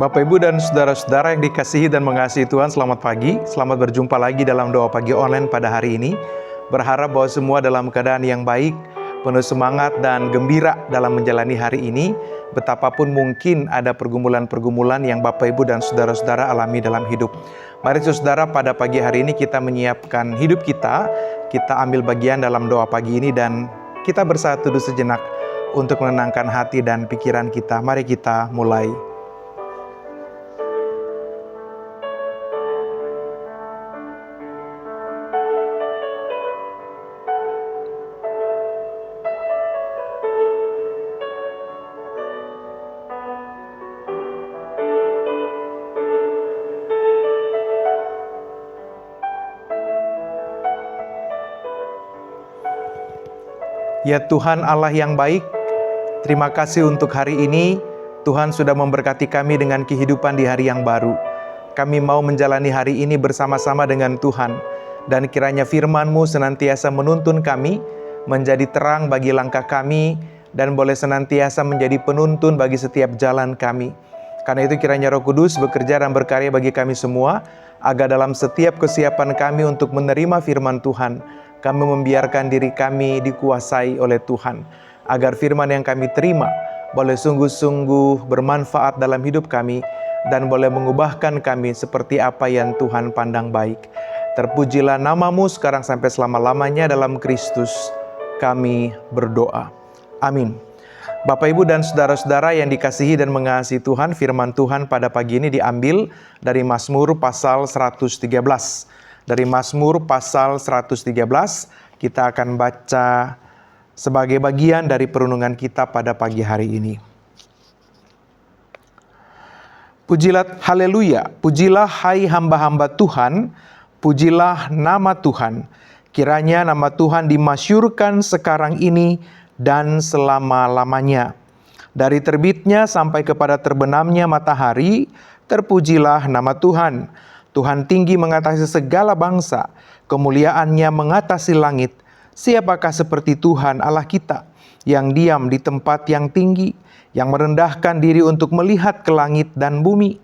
Bapak, Ibu, dan saudara-saudara yang dikasihi dan mengasihi Tuhan, selamat pagi. Selamat berjumpa lagi dalam doa pagi online pada hari ini. Berharap bahwa semua dalam keadaan yang baik, penuh semangat dan gembira dalam menjalani hari ini. Betapapun mungkin ada pergumulan-pergumulan yang Bapak, Ibu, dan saudara-saudara alami dalam hidup. Mari saudara, pada pagi hari ini kita menyiapkan hidup kita. Kita ambil bagian dalam doa pagi ini dan kita bersatu dulu sejenak untuk menenangkan hati dan pikiran kita. Mari kita mulai. Ya Tuhan Allah yang baik, terima kasih untuk hari ini. Tuhan sudah memberkati kami dengan kehidupan di hari yang baru. Kami mau menjalani hari ini bersama-sama dengan Tuhan. Dan kiranya firman-Mu senantiasa menuntun kami, menjadi terang bagi langkah kami, dan boleh senantiasa menjadi penuntun bagi setiap jalan kami. Karena itu kiranya Roh Kudus bekerja dan berkarya bagi kami semua, agar dalam setiap kesiapan kami untuk menerima firman Tuhan, kami membiarkan diri kami dikuasai oleh Tuhan, agar firman yang kami terima boleh sungguh-sungguh bermanfaat dalam hidup kami dan boleh mengubahkan kami seperti apa yang Tuhan pandang baik. Terpujilah nama-Mu sekarang sampai selama-lamanya dalam Kristus kami berdoa. Amin. Bapak, Ibu, dan saudara-saudara yang dikasihi dan mengasihi Tuhan, firman Tuhan pada pagi ini diambil dari Mazmur pasal 113. Dari Mazmur pasal 113, kita akan baca sebagai bagian dari perenungan kita pada pagi hari ini. Pujilah, haleluya, pujilah hai hamba-hamba Tuhan, pujilah nama Tuhan. Kiranya nama Tuhan dimasyurkan sekarang ini dan selama-lamanya. Dari terbitnya sampai kepada terbenamnya matahari, terpujilah nama Tuhan. Tuhan tinggi mengatasi segala bangsa, kemuliaannya mengatasi langit. Siapakah seperti Tuhan Allah kita, yang diam di tempat yang tinggi, yang merendahkan diri untuk melihat ke langit dan bumi.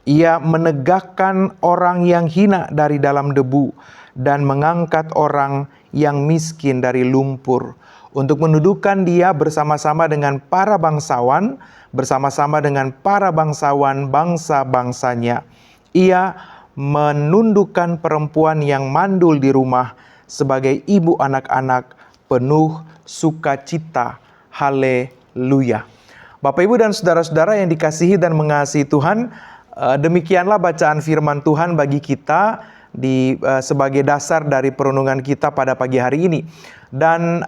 Ia menegakkan orang yang hina dari dalam debu, dan mengangkat orang yang miskin dari lumpur, untuk mendudukan dia bersama-sama dengan para bangsawan, bersama-sama dengan para bangsawan bangsa-bangsanya. Ia menundukkan perempuan yang mandul di rumah sebagai ibu anak-anak penuh sukacita. Haleluya. Bapak, Ibu, dan saudara-saudara yang dikasihi dan mengasihi Tuhan, demikianlah bacaan firman Tuhan bagi kita sebagai dasar dari perenungan kita pada pagi hari ini. Dan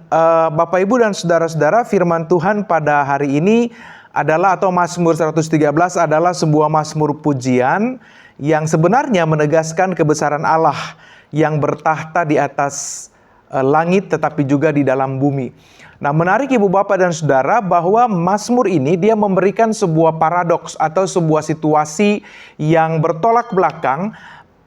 Bapak, Ibu, dan saudara-saudara, firman Tuhan pada hari ini adalah, atau Mazmur 113 adalah sebuah mazmur pujian yang sebenarnya menegaskan kebesaran Allah yang bertahta di atas langit tetapi juga di dalam bumi. Nah, menarik Ibu Bapak dan Saudara bahwa mazmur ini dia memberikan sebuah paradoks atau sebuah situasi yang bertolak belakang.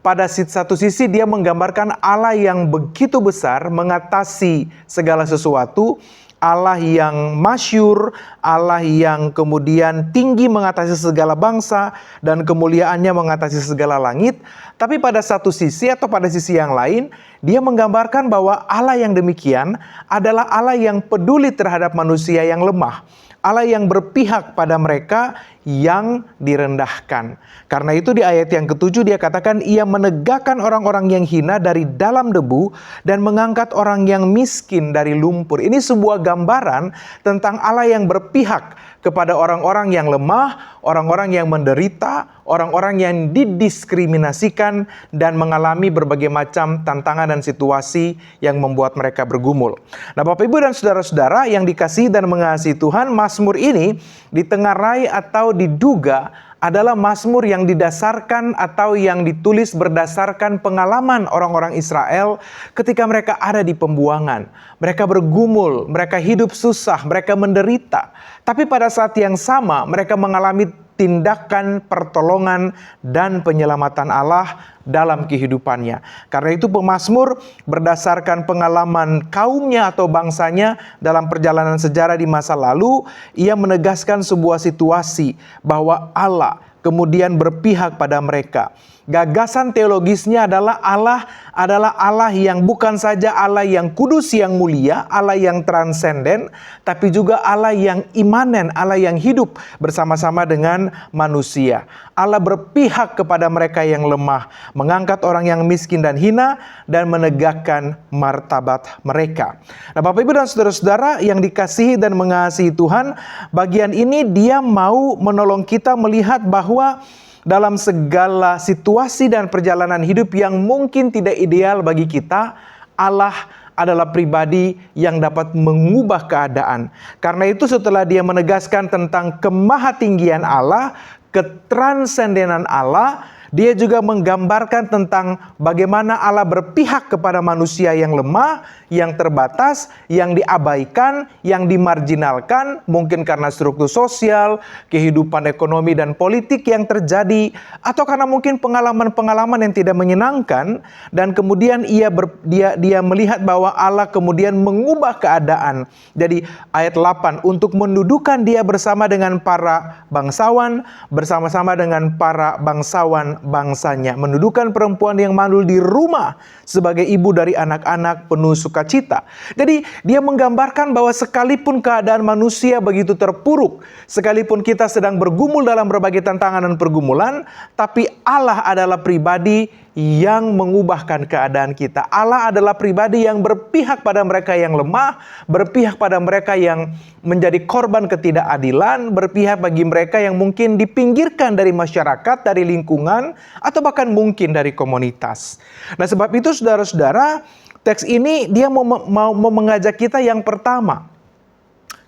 Pada satu sisi dia menggambarkan Allah yang begitu besar mengatasi segala sesuatu, Allah yang masyur, Allah yang kemudian tinggi mengatasi segala bangsa, dan kemuliaannya mengatasi segala langit. Tapi pada satu sisi atau pada sisi yang lain, dia menggambarkan bahwa Allah yang demikian adalah Allah yang peduli terhadap manusia yang lemah. Allah yang berpihak pada mereka yang direndahkan. Karena itu di ayat yang ke-7 dia katakan, ia menegakkan orang-orang yang hina dari dalam debu dan mengangkat orang yang miskin dari lumpur. Ini sebuah gambaran tentang Allah yang berpihak kepada orang-orang yang lemah, orang-orang yang menderita, orang-orang yang didiskriminasikan dan mengalami berbagai macam tantangan dan situasi yang membuat mereka bergumul. Nah, Bapak, Ibu, dan saudara-saudara yang dikasihi dan mengasihi Tuhan, mazmur ini ditengarai atau diduga adalah mazmur yang didasarkan atau yang ditulis berdasarkan pengalaman orang-orang Israel ketika mereka ada di pembuangan. Mereka bergumul, mereka hidup susah, mereka menderita. Tapi pada saat yang sama mereka mengalami tindakan pertolongan dan penyelamatan Allah dalam kehidupannya. Karena itu pemazmur berdasarkan pengalaman kaumnya atau bangsanya dalam perjalanan sejarah di masa lalu, ia menegaskan sebuah situasi bahwa Allah kemudian berpihak pada mereka. Gagasan teologisnya adalah Allah yang bukan saja Allah yang kudus, yang mulia, Allah yang transenden, tapi juga Allah yang imanen, Allah yang hidup bersama-sama dengan manusia. Allah berpihak kepada mereka yang lemah, mengangkat orang yang miskin dan hina, dan menegakkan martabat mereka. Nah, Bapak Ibu dan saudara-saudara yang dikasihi dan mengasihi Tuhan, bagian ini dia mau menolong kita melihat bahwa dalam segala situasi dan perjalanan hidup yang mungkin tidak ideal bagi kita, Allah adalah pribadi yang dapat mengubah keadaan. Karena itu setelah dia menegaskan tentang kemahatinggian Allah, ketransendenan Allah, dia juga menggambarkan tentang bagaimana Allah berpihak kepada manusia yang lemah, yang terbatas, yang diabaikan, yang dimarginalkan, mungkin karena struktur sosial, kehidupan ekonomi dan politik yang terjadi, atau karena mungkin pengalaman-pengalaman yang tidak menyenangkan, dan kemudian dia melihat bahwa Allah kemudian mengubah keadaan. Jadi ayat 8, untuk mendudukan dia bersama dengan para bangsawan, bersama-sama dengan para bangsawan bangsanya, mendudukan perempuan yang mandul di rumah sebagai ibu dari anak-anak penuh sukacita. Jadi dia menggambarkan bahwa sekalipun keadaan manusia begitu terpuruk, sekalipun kita sedang bergumul dalam berbagai tantangan dan pergumulan, tapi Allah adalah pribadi yang mengubahkan keadaan kita. Allah adalah pribadi yang berpihak pada mereka yang lemah, berpihak pada mereka yang menjadi korban ketidakadilan, berpihak bagi mereka yang mungkin dipinggirkan dari masyarakat, dari lingkungan, atau bahkan mungkin dari komunitas. Nah, sebab itu saudara-saudara, teks ini dia mau mengajak kita yang pertama.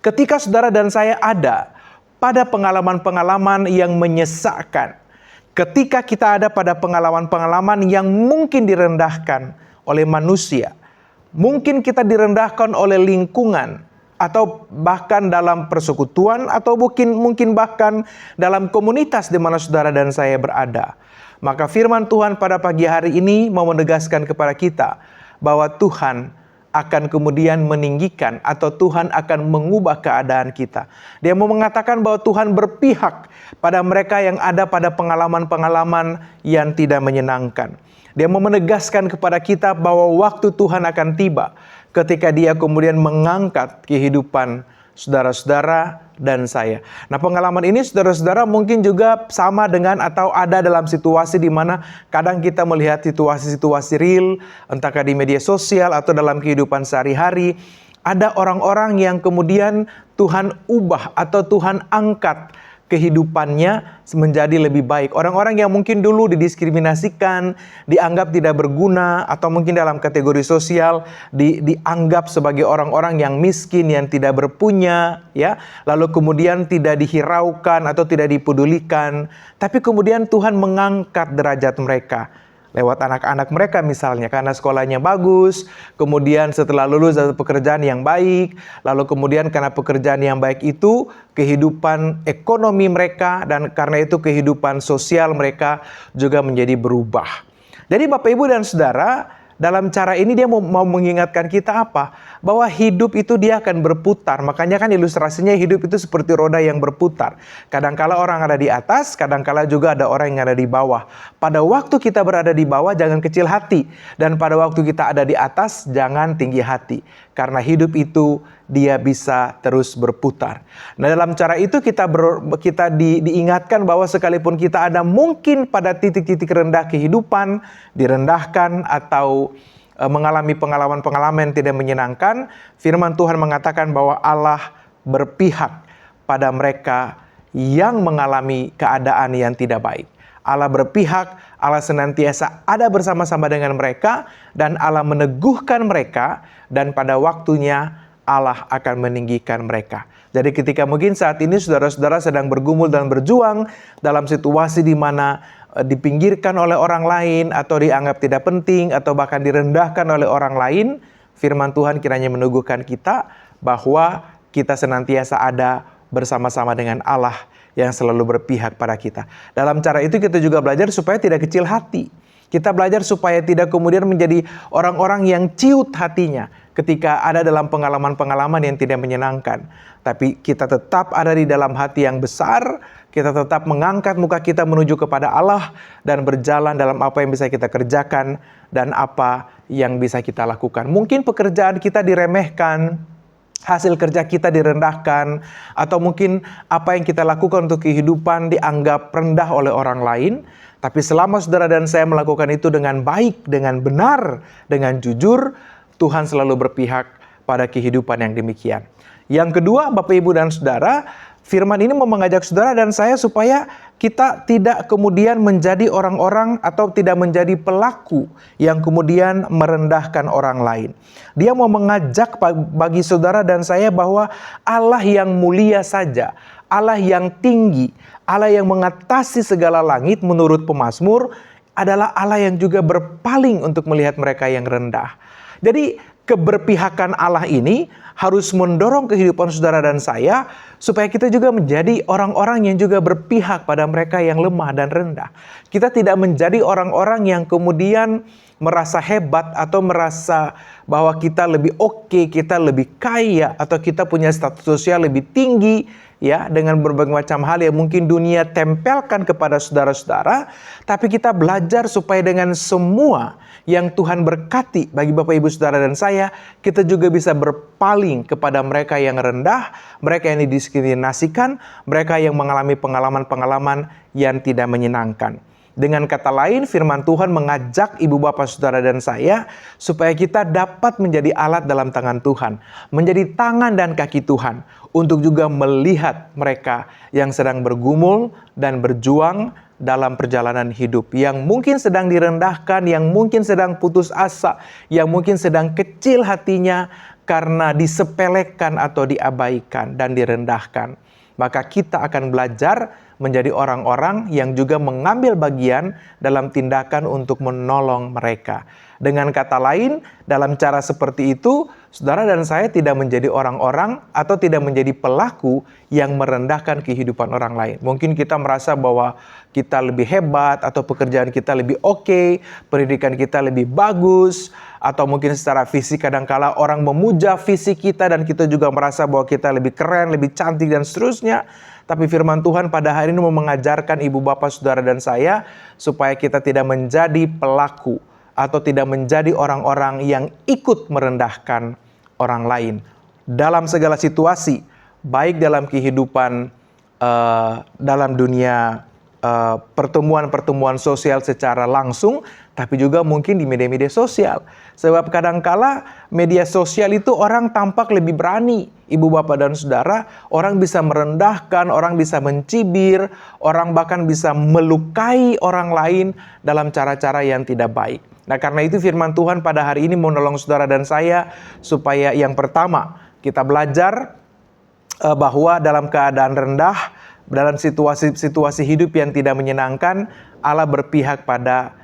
Ketika saudara dan saya ada pada pengalaman-pengalaman yang menyesakkan, ketika kita ada pada pengalaman-pengalaman yang mungkin direndahkan oleh manusia, mungkin kita direndahkan oleh lingkungan, atau bahkan dalam persekutuan, atau mungkin bahkan dalam komunitas di mana saudara dan saya berada. Maka firman Tuhan pada pagi hari ini mau menegaskan kepada kita bahwa Tuhan akan kemudian meninggikan, atau Tuhan akan mengubah keadaan kita. Dia mau mengatakan bahwa Tuhan berpihak pada mereka yang ada pada pengalaman-pengalaman yang tidak menyenangkan. Dia mau menegaskan kepada kita bahwa waktu Tuhan akan tiba ketika dia kemudian mengangkat kehidupan saudara-saudara dan saya. Nah, pengalaman ini saudara-saudara mungkin juga sama dengan atau ada dalam situasi di mana kadang kita melihat situasi-situasi real, entahkah di media sosial atau dalam kehidupan sehari-hari. Ada orang-orang yang kemudian Tuhan ubah atau Tuhan angkat kehidupannya menjadi lebih baik. Orang-orang yang mungkin dulu didiskriminasikan, dianggap tidak berguna, atau mungkin dalam kategori sosial dianggap sebagai orang-orang yang miskin, yang tidak berpunya, ya. Lalu kemudian tidak dihiraukan atau tidak dipedulikan, tapi kemudian Tuhan mengangkat derajat mereka lewat anak-anak mereka misalnya, karena sekolahnya bagus, kemudian setelah lulus dari pekerjaan yang baik, lalu kemudian karena pekerjaan yang baik itu, kehidupan ekonomi mereka, dan karena itu kehidupan sosial mereka juga menjadi berubah. Jadi Bapak Ibu dan Saudara, dalam cara ini dia mau mengingatkan kita apa? Bahwa hidup itu dia akan berputar. Makanya kan ilustrasinya hidup itu seperti roda yang berputar. Kadangkala orang ada di atas, kadangkala juga ada orang yang ada di bawah. Pada waktu kita berada di bawah, jangan kecil hati. Dan pada waktu kita ada di atas, jangan tinggi hati. Karena hidup itu dia bisa terus berputar. Nah, dalam cara itu kita diingatkan bahwa sekalipun kita ada mungkin pada titik-titik rendah kehidupan, direndahkan atau mengalami pengalaman-pengalaman yang tidak menyenangkan, firman Tuhan mengatakan bahwa Allah berpihak pada mereka yang mengalami keadaan yang tidak baik. Allah berpihak, Allah senantiasa ada bersama-sama dengan mereka, dan Allah meneguhkan mereka, dan pada waktunya Allah akan meninggikan mereka. Jadi ketika mungkin saat ini saudara-saudara sedang bergumul dan berjuang dalam situasi di mana dipinggirkan oleh orang lain, atau dianggap tidak penting, atau bahkan direndahkan oleh orang lain, firman Tuhan kiranya meneguhkan kita bahwa kita senantiasa ada bersama-sama dengan Allah yang selalu berpihak pada kita. Dalam cara itu kita juga belajar supaya tidak kecil hati. Kita belajar supaya tidak kemudian menjadi orang-orang yang ciut hatinya ketika ada dalam pengalaman-pengalaman yang tidak menyenangkan. Tapi kita tetap ada di dalam hati yang besar, kita tetap mengangkat muka kita menuju kepada Allah dan berjalan dalam apa yang bisa kita kerjakan dan apa yang bisa kita lakukan. Mungkin pekerjaan kita diremehkan, hasil kerja kita direndahkan, atau mungkin apa yang kita lakukan untuk kehidupan dianggap rendah oleh orang lain. Tapi selama saudara dan saya melakukan itu dengan baik, dengan benar, dengan jujur, Tuhan selalu berpihak pada kehidupan yang demikian. Yang kedua, Bapak, Ibu, dan Saudara, firman ini mau mengajak saudara dan saya supaya kita tidak kemudian menjadi orang-orang atau tidak menjadi pelaku yang kemudian merendahkan orang lain. Dia mau mengajak bagi saudara dan saya bahwa Allah yang mulia saja, Allah yang tinggi, Allah yang mengatasi segala langit menurut pemazmur adalah Allah yang juga berpaling untuk melihat mereka yang rendah. Jadi keberpihakan Allah ini harus mendorong kehidupan saudara dan saya supaya kita juga menjadi orang-orang yang juga berpihak pada mereka yang lemah dan rendah. Kita tidak menjadi orang-orang yang kemudian merasa hebat atau merasa bahwa kita lebih oke, kita lebih kaya, atau kita punya status sosial lebih tinggi, ya, dengan berbagai macam hal yang mungkin dunia tempelkan kepada saudara-saudara. Tapi kita belajar supaya dengan semua yang Tuhan berkati bagi Bapak, Ibu, Saudara, dan saya, kita juga bisa berpaling kepada mereka yang rendah, mereka yang didiskriminasikan, mereka yang mengalami pengalaman-pengalaman yang tidak menyenangkan. Dengan kata lain, firman Tuhan mengajak ibu bapak saudara dan saya supaya kita dapat menjadi alat dalam tangan Tuhan, menjadi tangan dan kaki Tuhan untuk juga melihat mereka yang sedang bergumul dan berjuang dalam perjalanan hidup, yang mungkin sedang direndahkan, yang mungkin sedang putus asa, yang mungkin sedang kecil hatinya karena disepelekan atau diabaikan dan direndahkan. Maka kita akan belajar menjadi orang-orang yang juga mengambil bagian dalam tindakan untuk menolong mereka. Dengan kata lain, dalam cara seperti itu, saudara dan saya tidak menjadi orang-orang atau tidak menjadi pelaku yang merendahkan kehidupan orang lain. Mungkin kita merasa bahwa kita lebih hebat atau pekerjaan kita lebih oke, pendidikan kita lebih bagus, atau mungkin secara fisik kadangkala orang memuja fisik kita dan kita juga merasa bahwa kita lebih keren, lebih cantik dan seterusnya. Tapi firman Tuhan pada hari ini mau mengajarkan ibu bapak saudara dan saya supaya kita tidak menjadi pelaku atau tidak menjadi orang-orang yang ikut merendahkan orang lain dalam segala situasi, baik dalam kehidupan dalam dunia pertemuan-pertemuan sosial secara langsung, tapi juga mungkin di media-media sosial. Sebab kadangkala media sosial itu orang tampak lebih berani. Ibu, bapak, dan saudara, orang bisa merendahkan, orang bisa mencibir, orang bahkan bisa melukai orang lain dalam cara-cara yang tidak baik. Nah, karena itu firman Tuhan pada hari ini menolong saudara dan saya supaya yang pertama, kita belajar bahwa dalam keadaan rendah, dalam situasi hidup yang tidak menyenangkan, Allah berpihak pada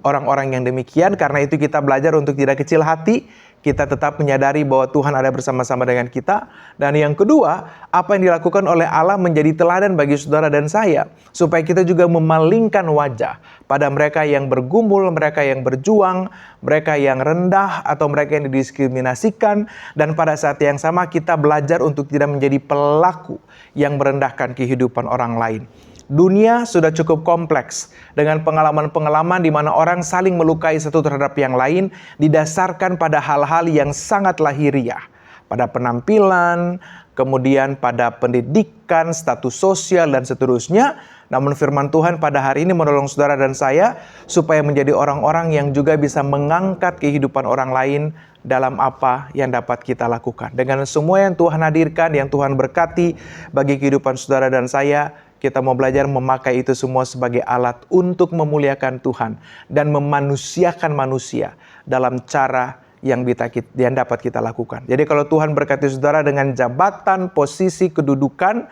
orang-orang yang demikian. Karena itu kita belajar untuk tidak kecil hati, kita tetap menyadari bahwa Tuhan ada bersama-sama dengan kita. Dan yang kedua, apa yang dilakukan oleh Allah menjadi teladan bagi saudara dan saya, supaya kita juga memalingkan wajah pada mereka yang bergumul, mereka yang berjuang, mereka yang rendah, atau mereka yang didiskriminasikan. Dan pada saat yang sama kita belajar untuk tidak menjadi pelaku yang merendahkan kehidupan orang lain. Dunia sudah cukup kompleks dengan pengalaman-pengalaman di mana orang saling melukai satu terhadap yang lain didasarkan pada hal-hal yang sangat lahiriah, pada penampilan, kemudian pada pendidikan, status sosial, dan seterusnya. Namun firman Tuhan pada hari ini menolong saudara dan saya supaya menjadi orang-orang yang juga bisa mengangkat kehidupan orang lain dalam apa yang dapat kita lakukan. Dengan semua yang Tuhan hadirkan, yang Tuhan berkati bagi kehidupan saudara dan saya, kita mau belajar memakai itu semua sebagai alat untuk memuliakan Tuhan dan memanusiakan manusia dalam cara yang dapat kita lakukan. Jadi kalau Tuhan berkati saudara dengan jabatan, posisi, kedudukan,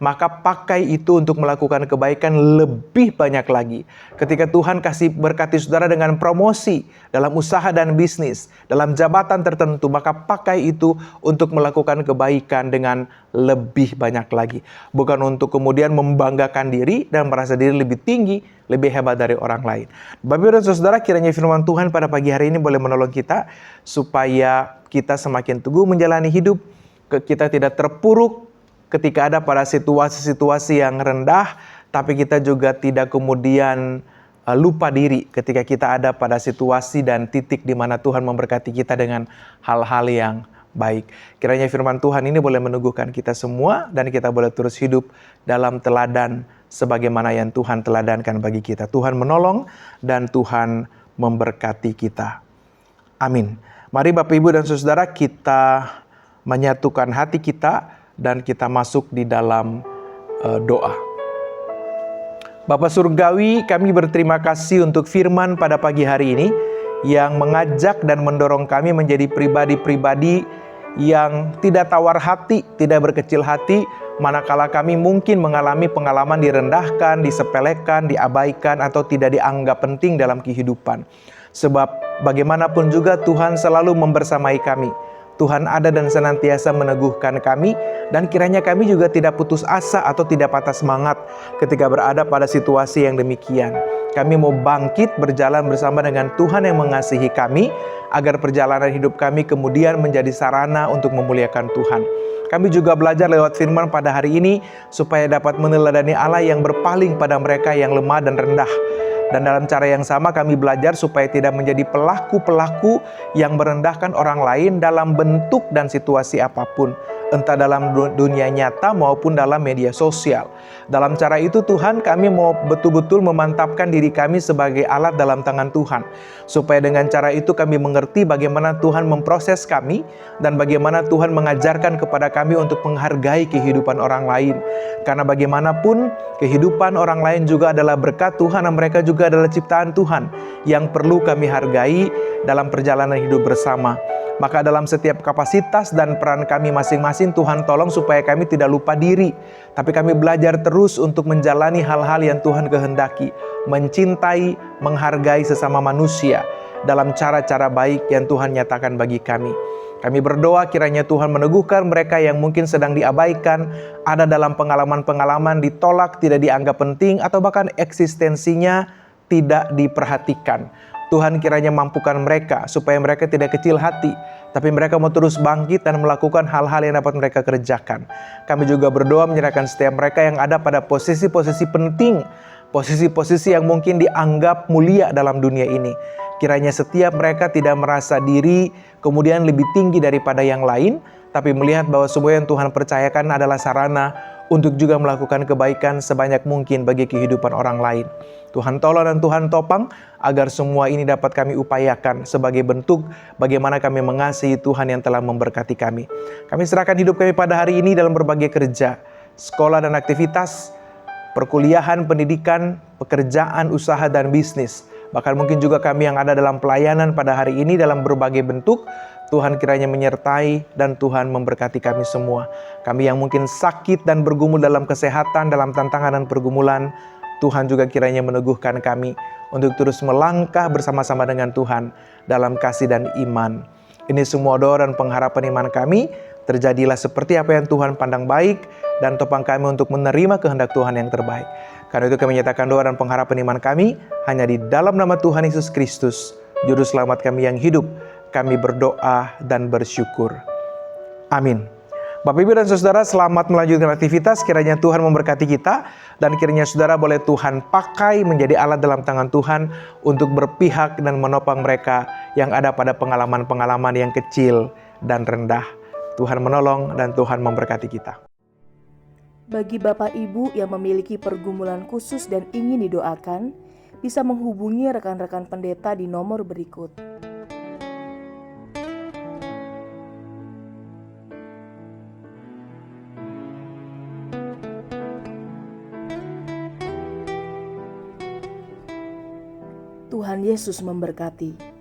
maka pakai itu untuk melakukan kebaikan lebih banyak lagi. Ketika Tuhan kasih berkati saudara dengan promosi dalam usaha dan bisnis, dalam jabatan tertentu, maka pakai itu untuk melakukan kebaikan dengan lebih banyak lagi. Bukan untuk kemudian membanggakan diri dan merasa diri lebih tinggi, lebih hebat dari orang lain. Bapak dan saudara, kiranya firman Tuhan pada pagi hari ini boleh menolong kita supaya kita semakin teguh menjalani hidup, kita tidak terpuruk ketika ada pada situasi-situasi yang rendah, tapi kita juga tidak kemudian lupa diri ketika kita ada pada situasi dan titik di mana Tuhan memberkati kita dengan hal-hal yang baik. Kiranya firman Tuhan ini boleh meneguhkan kita semua dan kita boleh terus hidup dalam teladan sebagaimana yang Tuhan teladankan bagi kita. Tuhan menolong dan Tuhan memberkati kita. Amin. Mari Bapak Ibu dan Saudara, kita menyatukan hati kita dan kita masuk di dalam doa. Bapa Surgawi, kami berterima kasih untuk firman pada pagi hari ini yang mengajak dan mendorong kami menjadi pribadi-pribadi yang tidak tawar hati, tidak berkecil hati, manakala kami mungkin mengalami pengalaman direndahkan, disepelekan, diabaikan, atau tidak dianggap penting dalam kehidupan. Sebab bagaimanapun juga Tuhan selalu membersamai kami. Tuhan ada dan senantiasa meneguhkan kami, dan kiranya kami juga tidak putus asa atau tidak patah semangat ketika berada pada situasi yang demikian. Kami mau bangkit berjalan bersama dengan Tuhan yang mengasihi kami, agar perjalanan hidup kami kemudian menjadi sarana untuk memuliakan Tuhan. Kami juga belajar lewat firman pada hari ini, supaya dapat meneladani Allah yang berpaling pada mereka yang lemah dan rendah. Dan dalam cara yang sama kami belajar supaya tidak menjadi pelaku-pelaku yang merendahkan orang lain dalam bentuk dan situasi apapun, entah dalam dunia nyata maupun dalam media sosial. Dalam cara itu Tuhan, kami mau betul-betul memantapkan diri kami sebagai alat dalam tangan Tuhan, supaya dengan cara itu kami mengerti bagaimana Tuhan memproses kami dan bagaimana Tuhan mengajarkan kepada kami untuk menghargai kehidupan orang lain. Karena bagaimanapun kehidupan orang lain juga adalah berkat Tuhan, dan mereka juga adalah ciptaan Tuhan yang perlu kami hargai dalam perjalanan hidup bersama. Maka dalam setiap kapasitas dan peran kami masing-masing, Tuhan tolong supaya kami tidak lupa diri, tapi kami belajar terus untuk menjalani hal-hal yang Tuhan kehendaki, mencintai, menghargai sesama manusia dalam cara-cara baik yang Tuhan nyatakan bagi kami. Kami berdoa kiranya Tuhan meneguhkan mereka yang mungkin sedang diabaikan, ada dalam pengalaman-pengalaman ditolak, tidak dianggap penting, atau bahkan eksistensinya tidak diperhatikan. Tuhan kiranya mampukan mereka supaya mereka tidak kecil hati, tapi mereka mau terus bangkit dan melakukan hal-hal yang dapat mereka kerjakan. Kami juga berdoa menyerahkan setiap mereka yang ada pada posisi-posisi penting, posisi-posisi yang mungkin dianggap mulia dalam dunia ini. Kiranya setiap mereka tidak merasa diri kemudian lebih tinggi daripada yang lain, tapi melihat bahwa semua yang Tuhan percayakan adalah sarana untuk juga melakukan kebaikan sebanyak mungkin bagi kehidupan orang lain. Tuhan tolong dan Tuhan topang agar semua ini dapat kami upayakan sebagai bentuk bagaimana kami mengasihi Tuhan yang telah memberkati kami. Kami serahkan hidup kami pada hari ini dalam berbagai kerja, sekolah dan aktivitas, perkuliahan, pendidikan, pekerjaan, usaha, dan bisnis. Bahkan mungkin juga kami yang ada dalam pelayanan pada hari ini dalam berbagai bentuk. Tuhan kiranya menyertai dan Tuhan memberkati kami semua. Kami yang mungkin sakit dan bergumul dalam kesehatan, dalam tantangan dan pergumulan, Tuhan juga kiranya meneguhkan kami untuk terus melangkah bersama-sama dengan Tuhan dalam kasih dan iman. Ini semua doa dan pengharapan iman kami, terjadilah seperti apa yang Tuhan pandang baik, dan topang kami untuk menerima kehendak Tuhan yang terbaik. Karena itu kami menyatakan doa dan pengharapan iman kami hanya di dalam nama Tuhan Yesus Kristus, Juru Selamat kami yang hidup. Kami berdoa dan bersyukur. Amin. Bapak Ibu dan Saudara, selamat melanjutkan aktivitas. Kiranya Tuhan memberkati kita, dan kiranya Saudara boleh Tuhan pakai menjadi alat dalam tangan Tuhan untuk berpihak dan menopang mereka yang ada pada pengalaman-pengalaman yang kecil dan rendah. Tuhan menolong dan Tuhan memberkati kita. Bagi Bapak Ibu yang memiliki pergumulan khusus dan ingin didoakan, bisa menghubungi rekan-rekan pendeta di nomor berikut. Tuhan Yesus memberkati.